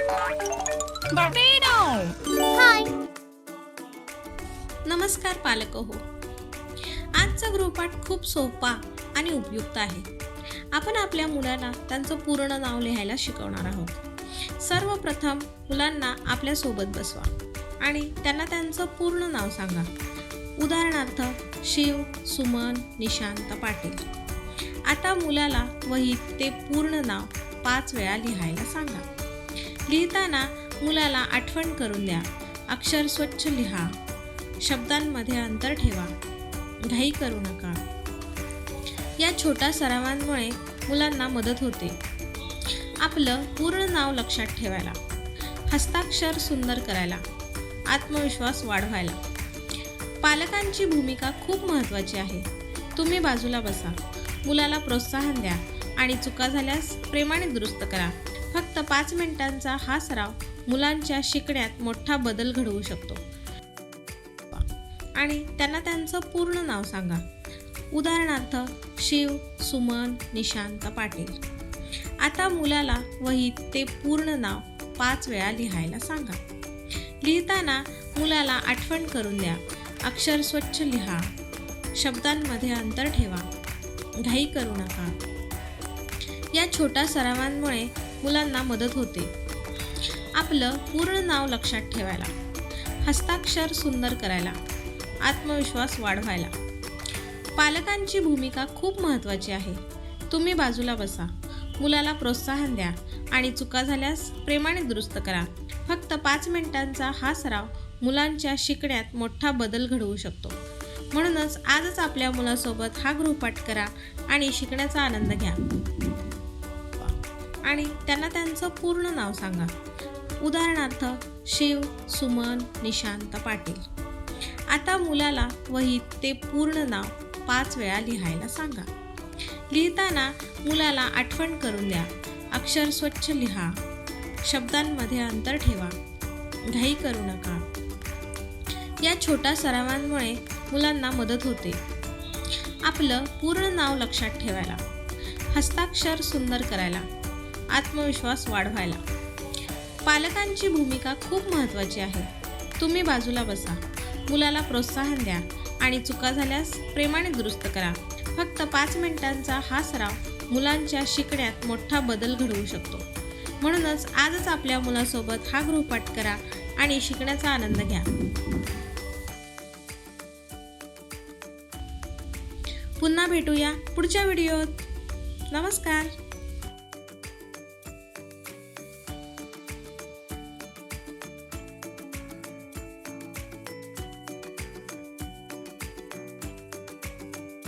हाय. नमस्कार पालक हो. आजचा गृहपाठ खूप सोपा आणि उपयुक्त आहे. आपण आपल्या मुलांना त्यांचं पूर्ण नाव लिहायला शिकवणार आहोत. सर्वप्रथम मुलांना आपल्या सोबत बसवा आणि त्यांना त्यांचं पूर्ण नाव सांगा. उदाहरणार्थ शिव, सुमन, निशांत, पाटील. आता मुलाला वहीत ते पूर्ण नाव 5 वेळा लिहायला सांगा. लिहिताना मुलाला आठवण करून द्या. अक्षर स्वच्छ लिहा, शब्दांमध्ये अंतर ठेवा, घाई करू नका. या छोट्या सरावांमुळे मुलांना मदत होते आपलं पूर्ण नाव लक्षात ठेवायला, हस्ताक्षर सुंदर करायला, आत्मविश्वास वाढवायला. पालकांची भूमिका खूप महत्त्वाची आहे. तुम्ही बाजूला बसा, मुलाला प्रोत्साहन द्या आणि चुका झाल्यास प्रेमाने दुरुस्त करा. फक्त 5 मिनिटांचा हा सराव मुलांच्या शिकण्यात मोठा बदल घडवू शकतो. आणि त्यांना त्यांचं पूर्ण नाव सांगा. उदाहरणार्थ शिव, सुमन, निशांत, पाटील. आता मुलाला वहीत ते पूर्ण नाव 5 वेळा लिहायला सांगा. लिहिताना मुलाला आठवण करून द्या. अक्षर स्वच्छ लिहा, शब्दांमध्ये अंतर ठेवा, घाई करू नका. या छोट्या सरावांमुळे मुलांना मदत होते आपलं पूर्ण नाव लक्षात ठेवायला, हस्ताक्षर सुंदर करायला, आत्मविश्वास वाढवायला. पालकांची भूमिका खूप महत्त्वाची आहे. तुम्ही बाजूला बसा, मुलाला प्रोत्साहन द्या आणि चुका झाल्यास प्रेमाने दुरुस्त करा. फक्त 5 मिनिटांचा हा सराव मुलांच्या शिकण्यात मोठा बदल घडवू शकतो. म्हणूनच आजच आपल्या मुलासोबत हा गृहपाठ करा आणि शिकण्याचा आनंद घ्या. आणि त्यांना त्यांचं पूर्ण नाव सांगा. उदाहरणार्थ शिव, सुमन, निशांत, पाटील. आता मुलाला वहीत ते पूर्ण नाव 5 वेळा लिहायला सांगा. लिहिताना मुलाला आठवण करून द्या. अक्षर स्वच्छ लिहा, शब्दांमध्ये अंतर ठेवा, घाई करू नका. या छोट्या सरावांमुळे मुलांना मदत होते आपलं पूर्ण नाव लक्षात ठेवायला, हस्ताक्षर सुंदर करायला, आत्मविश्वास वाढवायला. पालकांची भूमिका खूप महत्त्वाची आहे. तुम्ही बाजूला बसा, मुलाला प्रोत्साहन द्या आणि चुका झाल्यास प्रेमाने दुरुस्त करा. फक्त 5 मिनिटांचा हा सराव मुलांच्या शिकण्यात मोठा बदल घडवू शकतो. म्हणूनच आजच आपल्या मुलासोबत हा गृहपाठ करा आणि शिकण्याचा आनंद घ्या. पुन्हा भेटूया पुढच्या व्हिडिओत. नमस्कार.